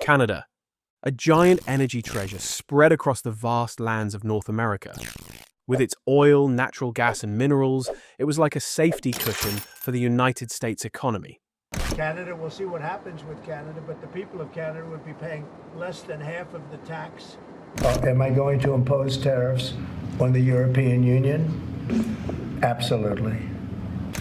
Canada, a giant energy treasure spread across the vast lands of North America. With its oil, natural gas, and minerals, it was like a safety cushion for the United States economy. Canada, we'll see what happens with Canada, but the people of Canada would be paying less than half of the tax. Am I going to impose tariffs on the European Union? Absolutely.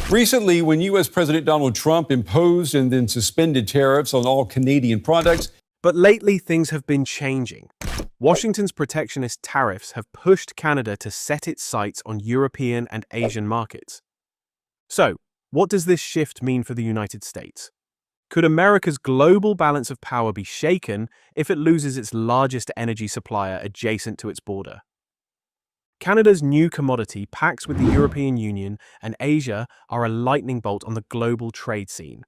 Recently, when U.S. President Donald Trump imposed and then suspended tariffs on all Canadian products. But lately, things have been changing. Washington's protectionist tariffs have pushed Canada to set its sights on European and Asian markets. So, what does this shift mean for the United States? Could America's global balance of power be shaken if it loses its largest energy supplier adjacent to its border? Canada's new commodity pacts with the European Union and Asia are a lightning bolt on the global trade scene.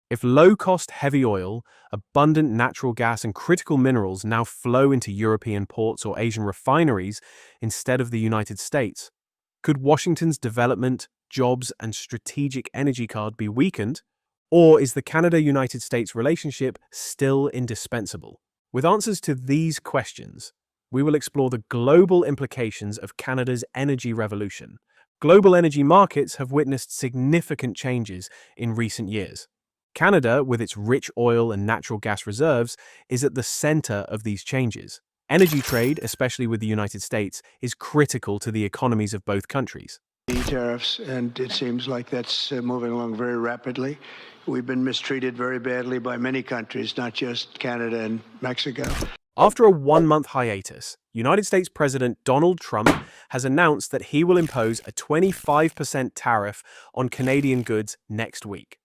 If low-cost heavy oil, abundant natural gas, and critical minerals now flow into European ports or Asian refineries instead of the United States, could Washington's development, jobs, and strategic energy card be weakened? Or is the Canada-United States relationship still indispensable? With answers to these questions, we will explore the global implications of Canada's energy revolution. Global energy markets have witnessed significant changes in recent years. Canada, with its rich oil and natural gas reserves, is at the center of these changes. Energy trade, especially with the United States, is critical to the economies of both countries. Tariffs, and it seems like that's moving along very rapidly. We've been mistreated very badly by many countries, not just Canada and Mexico. After a one-month hiatus, United States President Donald Trump has announced that he will impose a 25% tariff on Canadian goods next week.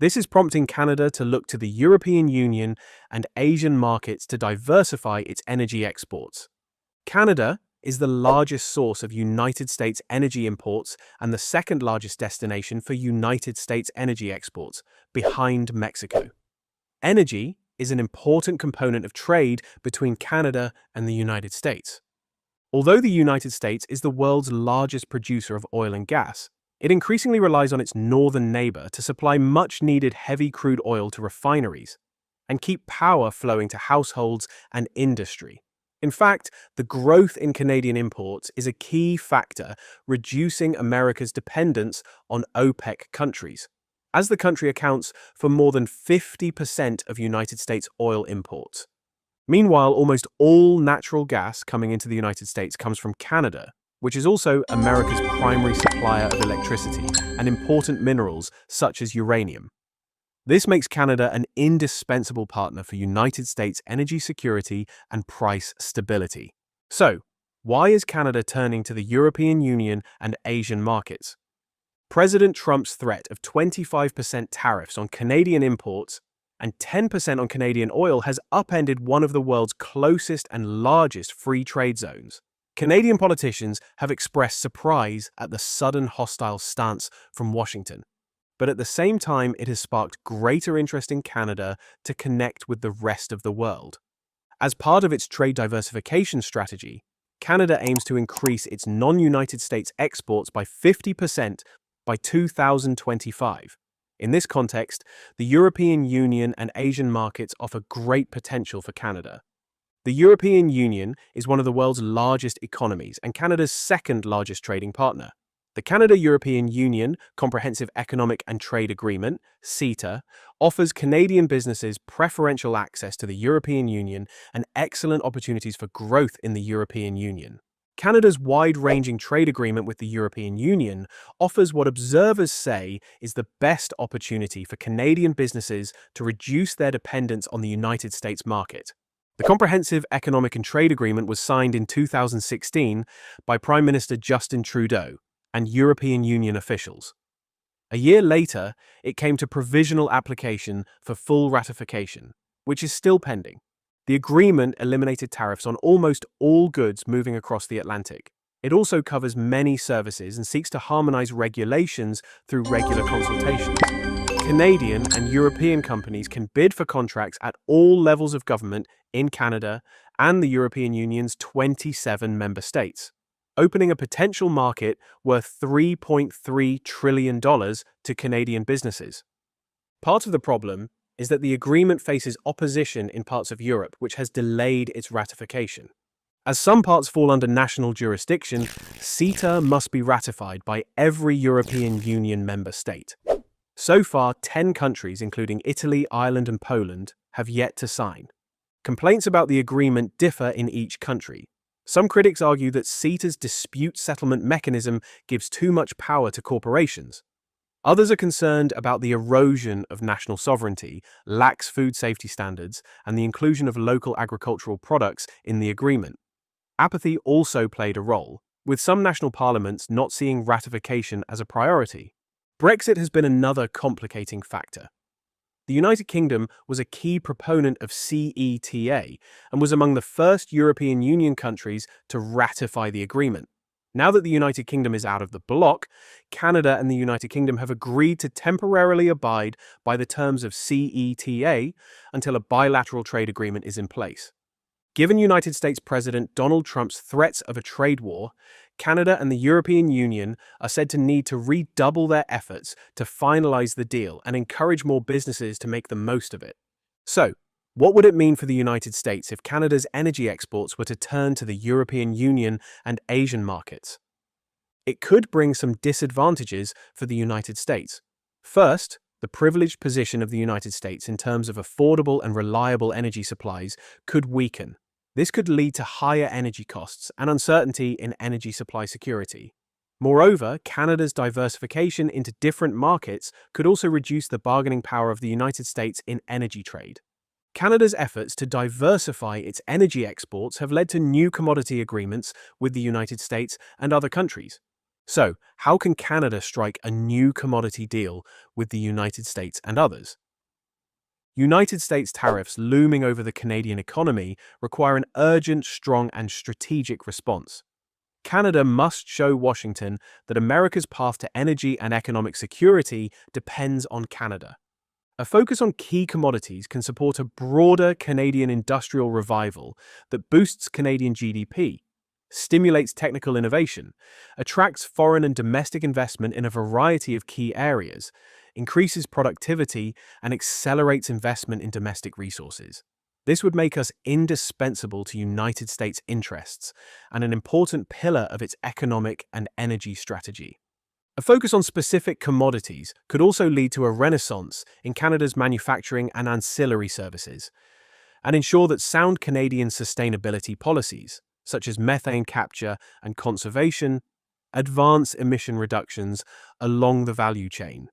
This is prompting Canada to look to the European Union and Asian markets to diversify its energy exports. Canada is the largest source of United States energy imports and the second largest destination for United States energy exports, behind Mexico. Energy is an important component of trade between Canada and the United States. Although the United States is the world's largest producer of oil and gas, it increasingly relies on its northern neighbor to supply much-needed heavy crude oil to refineries and keep power flowing to households and industry. In fact, the growth in Canadian imports is a key factor reducing America's dependence on OPEC countries, as the country accounts for more than 50% of United States oil imports. Meanwhile, almost all natural gas coming into the United States comes from Canada, which is also America's primary supplier of electricity and important minerals such as uranium. This makes Canada an indispensable partner for United States energy security and price stability. So, why is Canada turning to the European Union and Asian markets? President Trump's threat of 25% tariffs on Canadian imports and 10% on Canadian oil has upended one of the world's closest and largest free trade zones. Canadian politicians have expressed surprise at the sudden hostile stance from Washington. But at the same time, it has sparked greater interest in Canada to connect with the rest of the world. As part of its trade diversification strategy, Canada aims to increase its non-United States exports by 50% by 2025. In this context, the European Union and Asian markets offer great potential for Canada. The European Union is one of the world's largest economies and Canada's second largest trading partner. The Canada-European Union Comprehensive Economic and Trade Agreement, CETA, offers Canadian businesses preferential access to the European Union and excellent opportunities for growth in the European Union. Canada's wide-ranging trade agreement with the European Union offers what observers say is the best opportunity for Canadian businesses to reduce their dependence on the United States market. The Comprehensive Economic and Trade Agreement was signed in 2016 by Prime Minister Justin Trudeau and European Union officials. A year later, it came to provisional application for full ratification, which is still pending. The agreement eliminated tariffs on almost all goods moving across the Atlantic. It also covers many services and seeks to harmonize regulations through regular consultations. Canadian and European companies can bid for contracts at all levels of government in Canada and the European Union's 27 member states, opening a potential market worth $3.3 trillion to Canadian businesses. Part of the problem is that the agreement faces opposition in parts of Europe, which has delayed its ratification. As some parts fall under national jurisdiction, CETA must be ratified by every European Union member state. So far, 10 countries, including Italy, Ireland, and Poland, have yet to sign. Complaints about the agreement differ in each country. Some critics argue that CETA's dispute settlement mechanism gives too much power to corporations. Others are concerned about the erosion of national sovereignty, lax food safety standards, and the inclusion of local agricultural products in the agreement. Apathy also played a role, with some national parliaments not seeing ratification as a priority. Brexit has been another complicating factor. The United Kingdom was a key proponent of CETA and was among the first European Union countries to ratify the agreement. Now that the United Kingdom is out of the bloc, Canada and the United Kingdom have agreed to temporarily abide by the terms of CETA until a bilateral trade agreement is in place. Given United States President Donald Trump's threats of a trade war, Canada and the European Union are said to need to redouble their efforts to finalize the deal and encourage more businesses to make the most of it. So, what would it mean for the United States if Canada's energy exports were to turn to the European Union and Asian markets? It could bring some disadvantages for the United States. First, the privileged position of the United States in terms of affordable and reliable energy supplies could weaken. This could lead to higher energy costs and uncertainty in energy supply security. Moreover, Canada's diversification into different markets could also reduce the bargaining power of the United States in energy trade. Canada's efforts to diversify its energy exports have led to new commodity agreements with the United States and other countries. So, how can Canada strike a new commodity deal with the United States and others? United States tariffs looming over the Canadian economy require an urgent, strong, and strategic response. Canada must show Washington that America's path to energy and economic security depends on Canada. A focus on key commodities can support a broader Canadian industrial revival that boosts Canadian GDP, stimulates technical innovation, attracts foreign and domestic investment in a variety of key areas, increases productivity, and accelerates investment in domestic resources. This would make us indispensable to United States interests and an important pillar of its economic and energy strategy. A focus on specific commodities could also lead to a renaissance in Canada's manufacturing and ancillary services, and ensure that sound Canadian sustainability policies, such as methane capture and conservation, advance emission reductions along the value chain.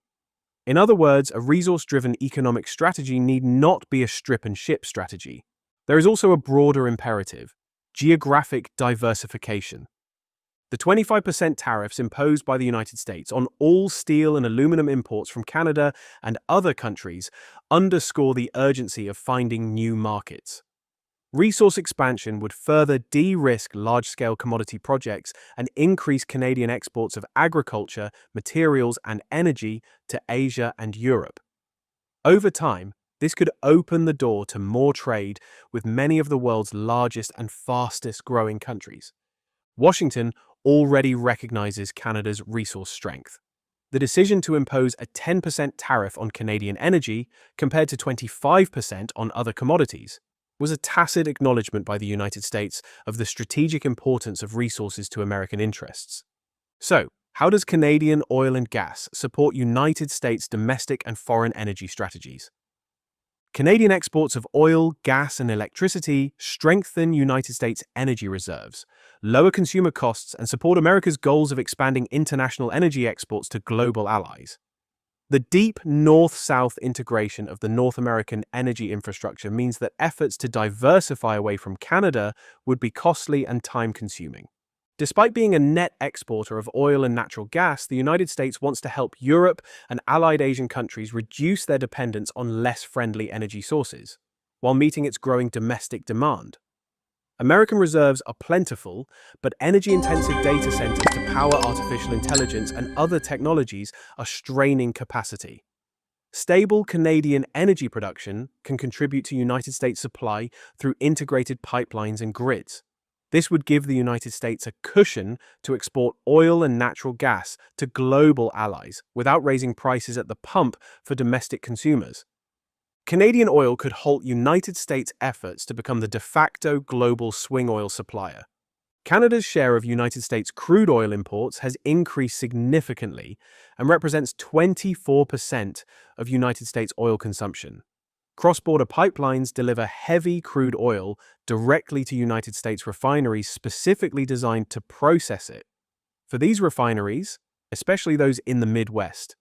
In other words, a resource-driven economic strategy need not be a strip-and-ship strategy. There is also a broader imperative: geographic diversification. The 25% tariffs imposed by the United States on all steel and aluminum imports from Canada and other countries underscore the urgency of finding new markets. Resource expansion would further de-risk large-scale commodity projects and increase Canadian exports of agriculture, materials, and energy to Asia and Europe. Over time, this could open the door to more trade with many of the world's largest and fastest-growing countries. Washington already recognizes Canada's resource strength. The decision to impose a 10% tariff on Canadian energy, compared to 25% on other commodities, was a tacit acknowledgement by the United States of the strategic importance of resources to American interests. So, how does Canadian oil and gas support United States domestic and foreign energy strategies? Canadian exports of oil, gas, and electricity strengthen United States energy reserves, lower consumer costs, and support America's goals of expanding international energy exports to global allies. The deep north-south integration of the North American energy infrastructure means that efforts to diversify away from Canada would be costly and time-consuming. Despite being a net exporter of oil and natural gas, the United States wants to help Europe and allied Asian countries reduce their dependence on less friendly energy sources, while meeting its growing domestic demand. American reserves are plentiful, but energy-intensive data centers to power artificial intelligence and other technologies are straining capacity. Stable Canadian energy production can contribute to United States supply through integrated pipelines and grids. This would give the United States a cushion to export oil and natural gas to global allies without raising prices at the pump for domestic consumers. Canadian oil could halt United States' efforts to become the de facto global swing oil supplier. Canada's share of United States crude oil imports has increased significantly and represents 24% of United States oil consumption. Cross-border pipelines deliver heavy crude oil directly to United States refineries specifically designed to process it. For these refineries, especially those in the Midwest,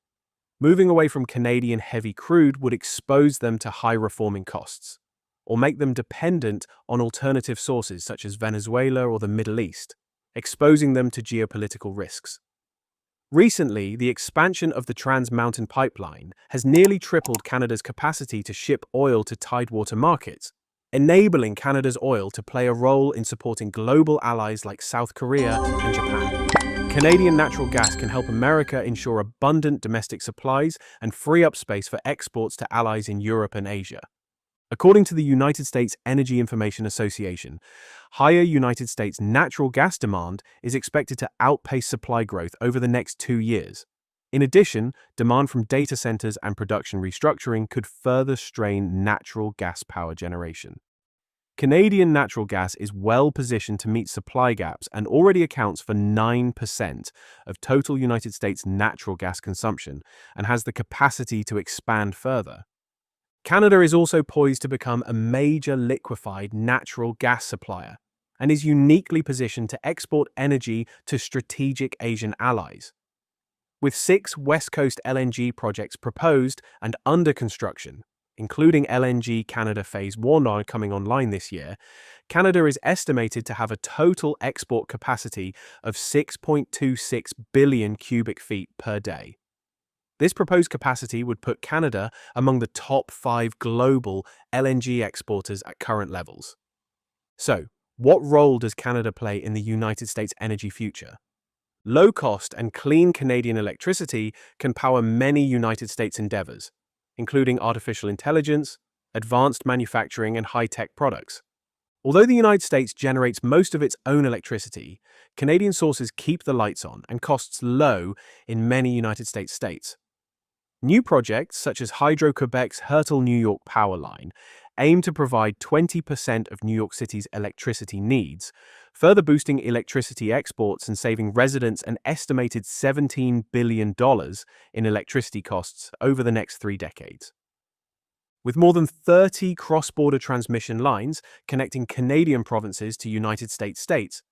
moving away from Canadian heavy crude would expose them to high reforming costs, or make them dependent on alternative sources such as Venezuela or the Middle East, exposing them to geopolitical risks. Recently, the expansion of the Trans Mountain Pipeline has nearly tripled Canada's capacity to ship oil to tidewater markets, enabling Canada's oil to play a role in supporting global allies like South Korea and Japan. Canadian natural gas can help America ensure abundant domestic supplies and free up space for exports to allies in Europe and Asia. According to the United States Energy Information Association, higher United States natural gas demand is expected to outpace supply growth over the next 2 years. In addition, demand from data centers and production restructuring could further strain natural gas power generation. Canadian natural gas is well positioned to meet supply gaps and already accounts for 9% of total United States natural gas consumption and has the capacity to expand further. Canada is also poised to become a major liquefied natural gas supplier and is uniquely positioned to export energy to strategic Asian allies. With 6 West Coast LNG projects proposed and under construction, including LNG Canada Phase 1 coming online this year, Canada is estimated to have a total export capacity of 6.26 billion cubic feet per day. This proposed capacity would put Canada among the top 5 global LNG exporters at current levels. So, what role does Canada play in the United States energy future? Low-cost and clean Canadian electricity can power many United States endeavors, including artificial intelligence, advanced manufacturing, and high-tech products. Although the United States generates most of its own electricity, Canadian sources keep the lights on and costs low in many United States states. New projects, such as Hydro-Quebec's Hertel New York power line, aim to provide 20% of New York City's electricity needs, further boosting electricity exports and saving residents an estimated $17 billion in electricity costs over the next 3 decades. With more than 30 cross-border transmission lines connecting Canadian provinces to United States states,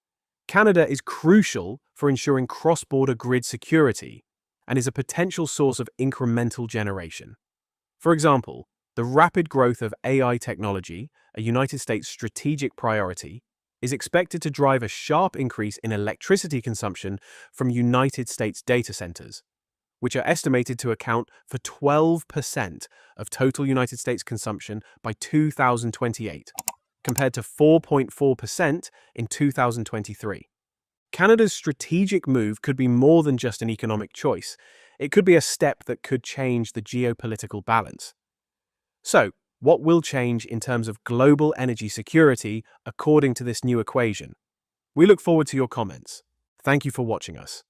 Canada is crucial for ensuring cross-border grid security and is a potential source of incremental generation. For example, the rapid growth of AI technology, a United States strategic priority, is expected to drive a sharp increase in electricity consumption from United States data centers, which are estimated to account for 12% of total United States consumption by 2028, compared to 4.4% in 2023. Canada's strategic move could be more than just an economic choice. It could be a step that could change the geopolitical balance. So, what will change in terms of global energy security according to this new equation? We look forward to your comments. Thank you for watching us.